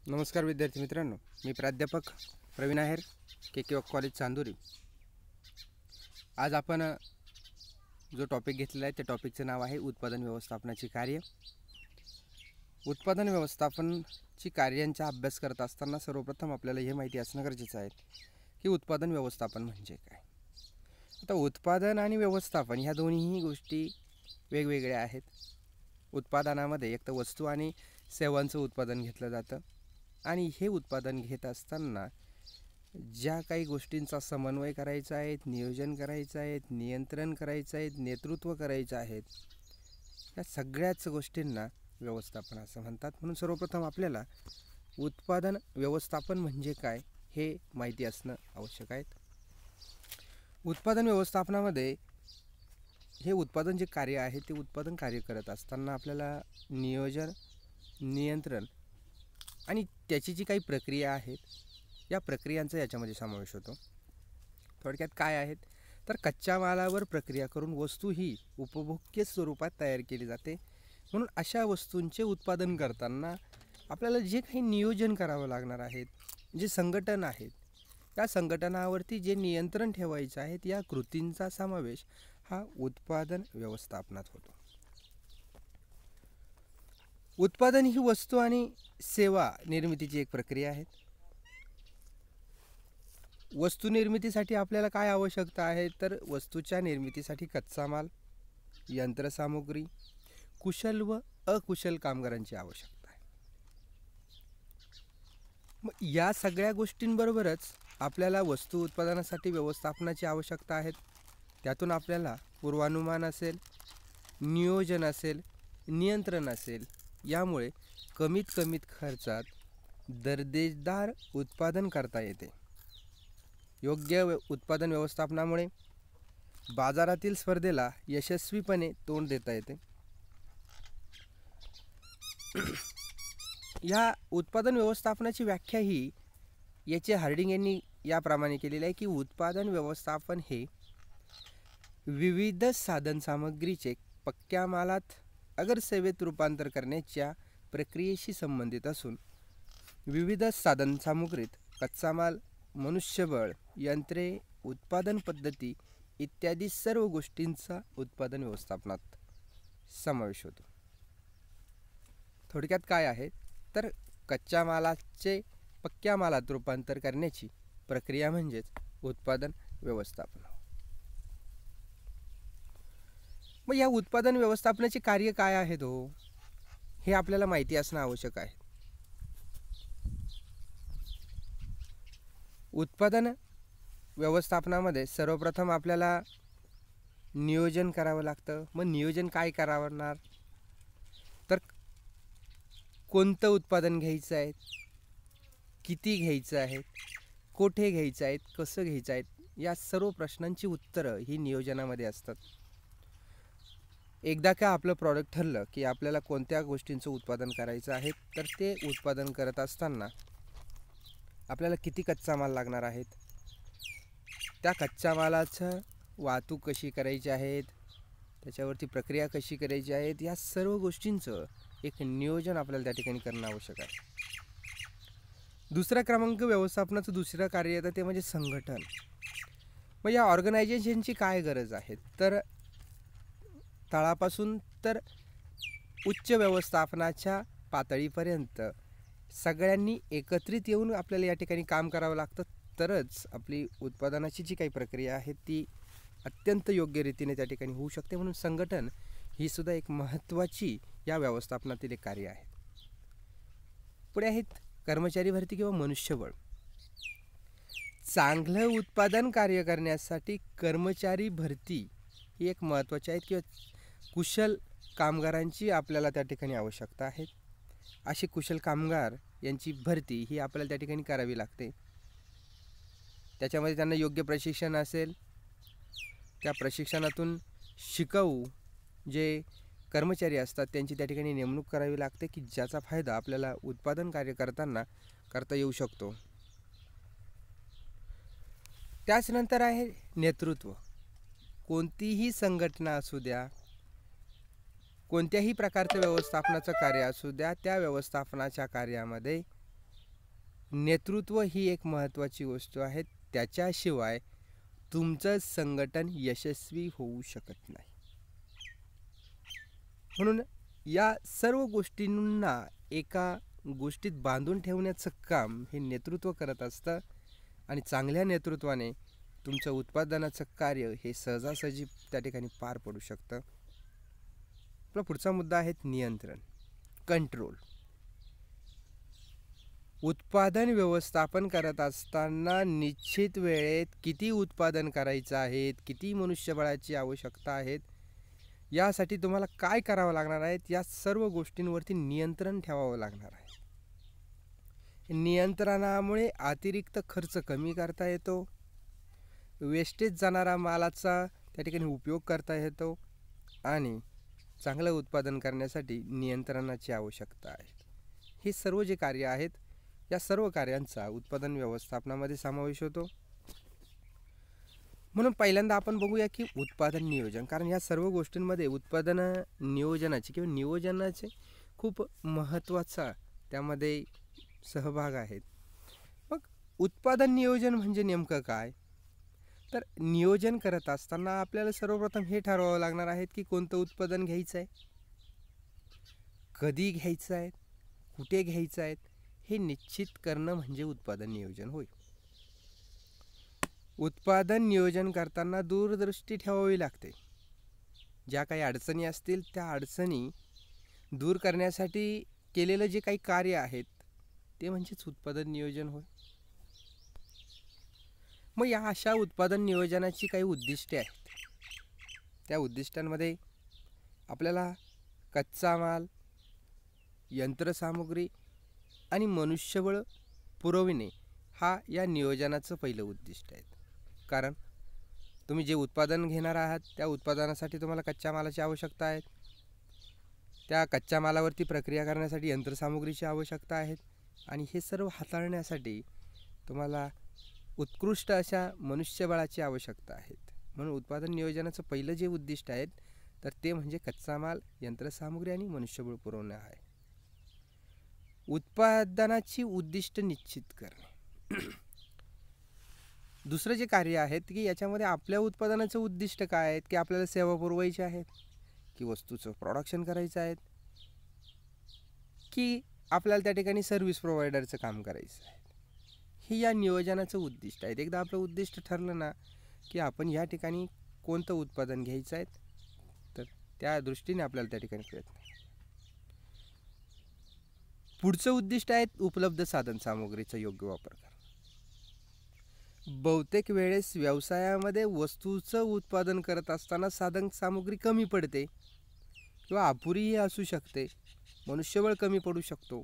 नमस्कार विद्यार्थी मित्रांनो, मी प्राध्यापक प्रवीण आहेर, के कॉलेज चांदोरी। आज आपण जो टॉपिक घेतलेला आहे त्या टॉपिकचं नाव आहे उत्पादन व्यवस्थापनाची कार्य। उत्पादन व्यवस्थापनाची कार्यांचा अभ्यास करत असताना सर्वप्रथम आपल्याला हे माहिती असणं गरजेचं आहे की उत्पादन व्यवस्थापन म्हणजे काय। आता उत्पादन आणि व्यवस्थापन ह्या दोन्ही गोष्टी वेगवेगळ्या आहेत। उत्पादनामध्ये एक तर वस्तू आणि सेवांचं उत्पादन घेतलं जातं आणि हे उत्पादन घेत असताना ज्या काही गोष्टींचा समन्वय करायचा आहे, नियोजन करायचं आहे, नियंत्रण करायचं आहे, नेतृत्व करायचं आहे, या सगळ्याच गोष्टींना व्यवस्थापन असं म्हणतात। म्हणून सर्वप्रथम आपल्याला उत्पादन व्यवस्थापन म्हणजे काय हे माहिती असणं आवश्यक आहे। उत्पादन व्यवस्थापनामध्ये हे उत्पादन जे कार्य आहे ते उत्पादन कार्य करत असताना आपल्याला नियोजन, नियंत्रण आणि त्याची जी काही प्रक्रिया आहेत या प्रक्रियांचा याच्यामध्ये समावेश होतो। थोडक्यात काय आहेत तर कच्च्या मालावर प्रक्रिया करून वस्तू ही उपभोग्य स्वरूपात तयार केली जाते। म्हणून अशा वस्तूंचे उत्पादन करताना आपल्याला जे काही नियोजन करावं लागणार आहे, जे संघटन आहेत, या संघटनावरती जे नियंत्रण ठेवायचं आहे या कृतींचा समावेश हा उत्पादन व्यवस्थापनात होतो। उत्पादन ही वस्तू आणि सेवा निर्मितीची एक प्रक्रिया आहे। वस्तू निर्मितीसाठी आपल्याला काय आवश्यकता आहे तर वस्तूच्या निर्मितीसाठी कच्चा माल, यंत्रसामुग्री, कुशल व अकुशल कामगारांची आवश्यकता आहे। मग या सगळ्या गोष्टींबरोबरच आपल्याला वस्तू उत्पादनासाठी व्यवस्थापनाची आवश्यकता आहे। त्यातून आपल्याला पूर्वानुमान असेल, नियोजन असेल, नियंत्रण असेल, यामुळे कमीत खर्चात दर्जेदार उत्पादन करता येते। योग्य उत्पादन व्यवस्थापनामुळे बाजारातील स्पर्धेला यशस्वीपणे तोंड देता येते। या उत्पादन व्यवस्थापनाची व्याख्या ही याचे हार्डिंग यांनी याप्रमाणे केलेली आहे की उत्पादन व्यवस्थापन हे विविध साधनसामग्रीचे पक्क्या मालात अगर सेवेत रूपांतर करण्याच्या प्रक्रियेशी संबंधित असून विविध साधनसामुग्रीत कच्चा माल, मनुष्यबळ, यंत्रे, उत्पादन पद्धती इत्यादी सर्व गोष्टींचा उत्पादन व्यवस्थापनात समावेश होतो। थोडक्यात काय आहे तर कच्च्या मालाचे पक्क्या मालात रूपांतर करण्याची प्रक्रिया म्हणजेच उत्पादन व्यवस्थापन। मग या उत्पादन व्यवस्थापनाचे कार्य काय आहेत हे आपल्याला माहिती असणं आवश्यक आहे। उत्पादन व्यवस्थापनामध्ये सर्वप्रथम आपल्याला नियोजन करावं लागतं। मग नियोजन काय करावं तर कोणतं उत्पादन घ्यायचं आहे, किती घ्यायचं आहे, कोठे घ्यायचं आहे, कसं घ्यायचं आहे, या सर्व प्रश्नांची उत्तरं ही नियोजनामध्ये असतात। एकदा का आपलं प्रॉडक्ट ठरलं की आपल्याला कोणत्या गोष्टींचं उत्पादन करायचं आहे तर ते उत्पादन करत असताना आपल्याला किती कच्चा माल लागणार आहे, त्या कच्च्या मालाचं वाहतूक कशी करायची आहे, त्याच्यावरती प्रक्रिया कशी करायची आहे, या सर्व गोष्टींचं एक नियोजन आपल्याला त्या ठिकाणी करणं आवश्यक आहे। दुसरा क्रमांक व्यवस्थापनाचं दुसरं कार्य येतं ते म्हणजे संघटन। मग या ऑर्गनायझेशनची काय गरज आहे तर तळापासून तर उच्च व्यवस्थापनाच्या पातळीपर्यंत सगळ्यांनी एकत्रित येऊन आपल्याला या ठिकाणी काम करावं लागतं, तरच आपली उत्पादनाची जी काही प्रक्रिया आहे ती अत्यंत योग्य रीतीने त्या ठिकाणी होऊ शकते। म्हणून संघटन ही सुद्धा एक महत्त्वाची या व्यवस्थापनातील एक कार्य आहे। पुढे आहेत कर्मचारी भरती किंवा मनुष्यबळ। चांगलं उत्पादन कार्य करण्यासाठी कर्मचारी भरती ही एक महत्त्वाची आहे किंवा कुशल कामगारांची आपल्याला त्या ठिकाणी आवश्यकता आहे। असे कुशल कामगार यांची भरती ही आपल्याला त्या ठिकाणी करावी लागते। त्याच्यामध्ये त्यांना योग्य प्रशिक्षण असेल, त्या प्रशिक्षणातून शिकाऊ जे कर्मचारी असतात त्यांची त्या ठिकाणी नेमणूक करावी लागते की ज्याचा फायदा आपल्याला उत्पादन कार्य करताना करता येऊ शकतो। त्याचनंतर आहे नेतृत्व। कोणतीही संघटना असू द्या, कोणत्याही प्रकारचं व्यवस्थापनाचं कार्य असू द्या, त्या व्यवस्थापनाच्या कार्यामध्ये नेतृत्व ही एक महत्त्वाची गोष्ट आहे. त्याच्याशिवाय तुमचं संघटन यशस्वी होऊ शकत नाही. म्हणून या सर्व गोष्टींना एका गोष्टीत बांधून ठेवण्याचं काम हे नेतृत्व करत असतं आणि चांगल्या नेतृत्वाने तुमचं उत्पादनाचं कार्य हे सहजासहजी त्या ठिकाणी पार पडू शकतं. आपला पुढचा मुद्दा आहे नियंत्रण, कंट्रोल. उत्पादन व्यवस्थापन करत असताना निश्चित वेळेत किती उत्पादन करायचं आहे, किती मनुष्यबळाची आवश्यकता आहे, यासाठी तुम्हाला काय करावं लागणार आहे, या सर्व गोष्टींवरती नियंत्रण ठेवावं लागणार आहे. नियंत्रणामुळे अतिरिक्त खर्च कमी करता येतो, वेस्टेज जाणारा मालाचा त्या ठिकाणी उपयोग करता येतो आणि चांगलं उत्पादन करण्यासाठी नियंत्रणाची आवश्यकता आहे. हे सर्व जे कार्य आहेत, या सर्व कार्यांचा उत्पादन व्यवस्थापनामध्ये समावेश होतो. म्हणून पहिल्यांदा आपण बघूया की उत्पादन नियोजन, कारण या सर्व गोष्टींमध्ये उत्पादन नियोजनाचे किंवा नियोजनाचे खूप महत्त्वाचा त्यामध्ये सहभाग आहेत. मग उत्पादन नियोजन म्हणजे नेमकं काय? तर नियोजन करत असताना आपल्याला सर्वप्रथम हे ठरवावं लागणार आहे की कोणतं उत्पादन घ्यायचं आहे, कधी घ्यायचं आहे, कुठे घ्यायचं आहे, हे निश्चित करणं म्हणजे उत्पादन नियोजन होय. उत्पादन नियोजन करताना दूरदृष्टी ठेवावी लागते. ज्या काही अडचणी असतील त्या अडचणी दूर करण्यासाठी केलेलं जे काही कार्य आहेत ते म्हणजेच उत्पादन नियोजन होय. मग या अशा उत्पादन नियोजनाची काही उद्दिष्टे आहेत. त्या उद्दिष्टांमध्ये आपल्याला कच्चा माल, यंत्रसामुग्री आणि मनुष्यबळ पुरविणे हा या नियोजनाचं पहिलं उद्दिष्ट आहे. कारण तुम्ही जे उत्पादन घेणार आहात त्या उत्पादनासाठी तुम्हाला कच्च्या मालाची आवश्यकता आहे, त्या कच्च्या मालावरती प्रक्रिया करण्यासाठी यंत्रसामुग्रीची आवश्यकता आहे आणि हे सर्व हाताळण्यासाठी तुम्हाला उत्कृष्ट अशा मनुष्यबळाची आवश्यकता आहे. म्हणून उत्पादन नियोजनाचं पहिलं जे उद्दिष्ट आहे तर ते म्हणजे कच्चा माल, यंत्रसामुग्री आणि मनुष्यबळ पुरवणं आहे. उत्पादनाची उद्दिष्ट निश्चित करणे. दुसरं जे कार्य आहेत की याच्यामध्ये आपल्या उत्पादनाचं उद्दिष्ट काय आहेत, की आपल्याला सेवा पुरवायची आहेत, की वस्तूचं प्रोडक्शन करायचं आहे, की आपल्याला त्या ठिकाणी सर्व्हिस प्रोव्हायडरचं काम करायचं आहे. हे या नियोजनाचं उद्दिष्ट आहे. एकदा आपलं उद्दिष्ट ठरलं ना की आपण या ठिकाणी कोणतं उत्पादन घ्यायचं आहे, तर त्या दृष्टीने आपल्याला त्या ठिकाणी प्रयत्न. पुढचं उद्दिष्ट आहे उपलब्ध साधन सामुग्रीचा योग्य वापर करा. बहुतेक वेळेस व्यवसायामध्ये वस्तूचं उत्पादन करत असताना साधन सामुग्री कमी पडते किंवा अपुरीही असू शकते, मनुष्यबळ कमी पडू शकतो.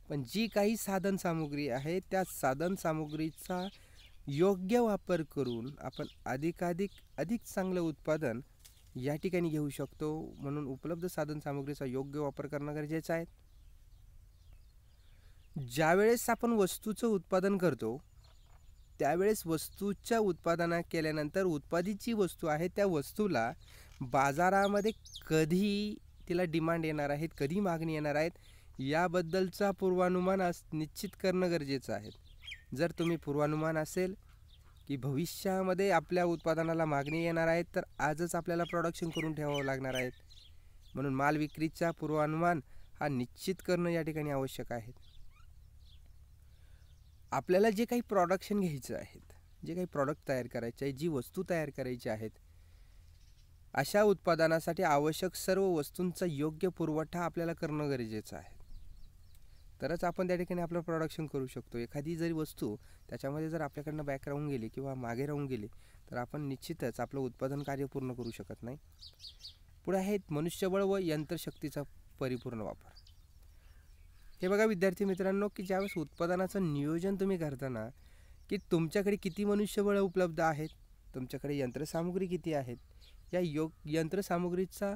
पण जी काही साधन सामुग्री आहे त्या साधन सामुग्रीचा योग्य वापर करून आपण अधिक चांगलं उत्पादन या ठिकाणी घेऊ शकतो. म्हणून उपलब्ध साधन सामुग्रीचा योग्य वापर करणं गरजेचं आहे. ज्यावेळेस आपण वस्तूचं उत्पादन करतो त्यावेळेस वस्तूच्या उत्पादना केल्यानंतर उत्पादित वस्तू आहे त्या वस्तूला बाजारामध्ये कधी तिला डिमांड येणार आहेत, कधी मागणी येणार आहेत, याबद्दलचा पूर्वानुमान निश्चित करणं गरजेचं आहे. जर तुम्ही पूर्वानुमान असेल की भविष्यामध्ये आपल्या उत्पादनाला मागणी येणार आहे तर आजच आपल्याला प्रोडक्शन करून ठेवावं लागणार आहे. म्हणून माल विक्रीचा पूर्वानुमान हा निश्चित करणं या ठिकाणी आवश्यक आहे. आपल्याला जे काही प्रोडक्शन घ्यायचं आहे, जे काही प्रॉडक्ट तयार करायचे आहे, जी वस्तू तयार करायची आहेत, अशा उत्पादनासाठी आवश्यक सर्व वस्तूंचा योग्य पुरवठा आपल्याला करणं गरजेचं आहे. तरच आपण त्या ठिकाणी आपलं प्रोडक्शन करू शकतो. एखादी जरी वस्तू त्याच्यामध्ये जर आपल्याकडनं बॅक राहून गेली किंवा मागे राहून गेली तर आपण निश्चितच आपलं उत्पादन कार्य पूर्ण करू शकत नाही. पुढे आहेत मनुष्यबळ व यंत्रशक्तीचा परिपूर्ण वापर. हे बघा विद्यार्थी मित्रांनो, की ज्यावेळेस उत्पादनाचं नियोजन तुम्ही करताना की तुमच्याकडे किती मनुष्यबळ उपलब्ध आहेत, तुमच्याकडे यंत्रसामुग्री किती आहेत, या यंत्रसामुग्रीचा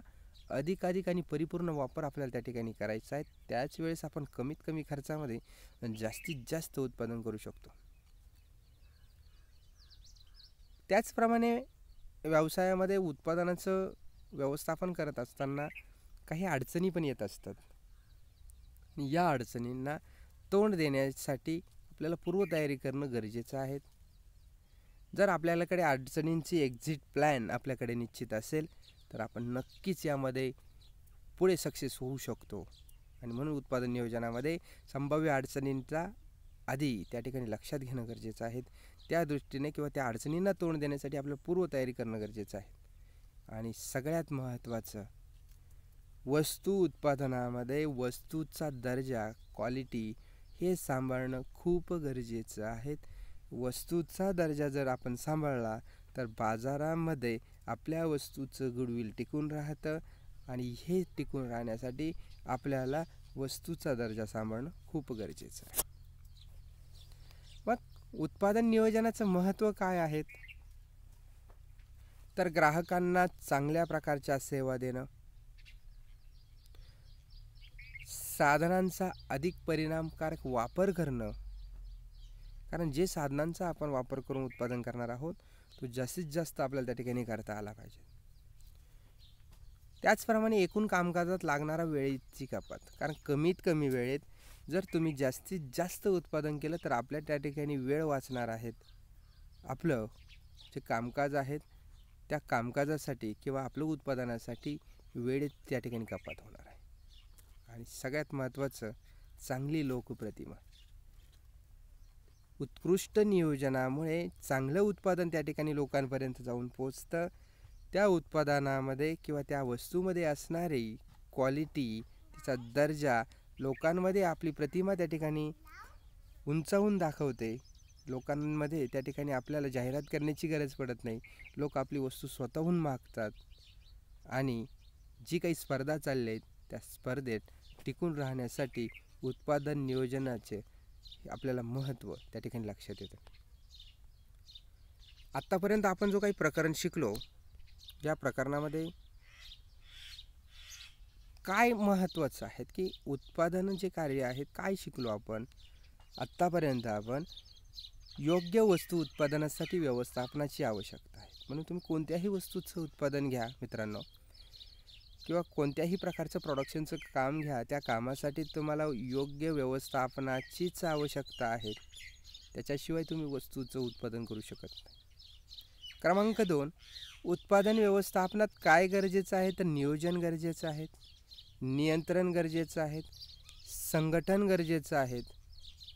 अधिक आणि परिपूर्ण वापर आपल्याला त्या ठिकाणी करायचा आहे. त्याच वेळेस आपण कमीत कमी खर्चामध्ये जास्तीत जास्त उत्पादन करू शकतो. त्याचप्रमाणे व्यवसायामध्ये उत्पादनाचं व्यवस्थापन करत असताना काही अडचणी पण येत असतात. या अडचणींना तोंड देण्यासाठी आपल्याला पूर्वतयारी करणं गरजेचं आहे. जर आपल्याकडे अडचणींची एक्झिट प्लॅन आपल्याकडे निश्चित असेल तर आपण नक्कीच यामध्ये पुढे सक्सेस होऊ शकतो. आणि म्हणून उत्पादन नियोजनामध्ये संभाव्य अडचणींचा आधी त्या ठिकाणी लक्षात घेणं गरजेचं आहे. त्या दृष्टीने किंवा त्या अडचणींना तोंड देण्यासाठी आपल्याला पूर्वतयारी करणं गरजेचं आहे. आणि सगळ्यात महत्त्वाचं, वस्तू उत्पादनामध्ये वस्तूचा दर्जा, क्वालिटी हे सांभाळणं खूप गरजेचं आहे. वस्तूचा दर्जा जर आपण सांभाळला तर बाजारामध्ये आपल्या वस्तूचं गुडविल टिकून राहतं. आणि हे टिकून राहण्यासाठी आपल्याला वस्तूचा दर्जा सांभाळणं खूप गरजेचं आहे. मग उत्पादन नियोजनाचं महत्त्व काय आहे? तर ग्राहकांना चांगल्या प्रकारच्या सेवा देणं, साधनांचा अधिक परिणामकारक वापर करणं, कारण जे साधनांचा आपण वापर करून उत्पादन करणार आहोत तो जास्तीत जास्त आपल्याला त्या ठिकाणी करता आला पाहिजे. त्याचप्रमाणे एकूण कामकाजात लागणारा वेळेची कपात, कारण कमीत कमी वेळेत जर तुम्ही जास्तीत जास्त उत्पादन केलं तर आपल्या त्या ठिकाणी वेळ वाचणार आहेत. आपलं जे कामकाज आहेत त्या कामकाजासाठी किंवा आपलं उत्पादनासाठी वेळेत त्या ठिकाणी कपात होणार आहे. आणि सगळ्यात महत्त्वाचं, चांगली लोकप्रतिमा. उत्कृष्ट नियोजनामुळे चांगलं उत्पादन त्या ठिकाणी लोकांपर्यंत जाऊन पोचतं. त्या उत्पादनामध्ये किंवा त्या वस्तूमध्ये असणारी क्वालिटी, तिचा दर्जा लोकांमध्ये आपली प्रतिमा त्या ठिकाणी उंचावून दाखवते. लोकांमध्ये त्या ठिकाणी आपल्याला जाहिरात करण्याची गरज पडत नाही. लोक आपली वस्तू स्वतःहून मागतात. आणि जी काही स्पर्धा चालल्या आहेत त्या स्पर्धेत टिकून राहण्यासाठी उत्पादन नियोजनाचे आपल्याला महत्त्व त्या ठिकाणी लक्षात येतं. आत्तापर्यंत आपण जो काही प्रकरण शिकलो, या प्रकरणामध्ये काय महत्त्वाचं आहे की उत्पादन जे कार्य आहे काय शिकलो आपण? आत्तापर्यंत आपण योग्य वस्तू उत्पादनासाठी व्यवस्थापनाची आवश्यकता आहे. म्हणून तुम्ही कोणत्याही वस्तूचं उत्पादन घ्या मित्रांनो, किंवा कोणत्याही प्रकारचं प्रोडक्शनचं काम घ्या, त्या कामासाठी तुम्हाला योग्य व्यवस्थापनाचीच आवश्यकता आहे. त्याच्याशिवाय तुम्ही वस्तूचं उत्पादन करू शकत नाही. क्रमांक 2, उत्पादन व्यवस्थापनात काय गरजेचं आहे? तर नियोजन गरजेचं आहे, नियंत्रण गरजेचं आहे, संघटन गरजेचं आहे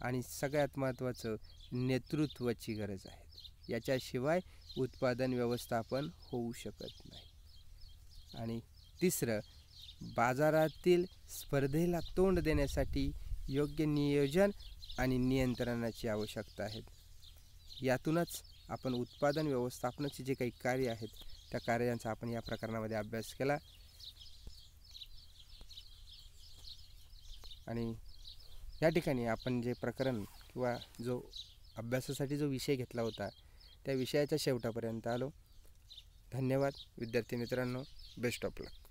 आणि सगळ्यात महत्त्वाचं नेतृत्वाची गरज आहे. याच्याशिवाय उत्पादन व्यवस्थापन होऊ शकत नाही. आणि तिसरं, बाजारातील स्पर्धेला तोंड देण्यासाठी योग्य नियोजन आणि नियंत्रणाची आवश्यकता आहे. यातूनच आपण उत्पादन व्यवस्थापनाचे जे काही कार्य आहेत त्या कार्यांचा आपण या प्रकरणामध्ये अभ्यास केला. आणि या ठिकाणी आपण जे प्रकरण किंवा जो अभ्यासासाठी जो विषय घेतला होता त्या विषयाच्या शेवटापर्यंत आलो. धन्यवाद विद्यार्थी मित्रांनो. Best of luck.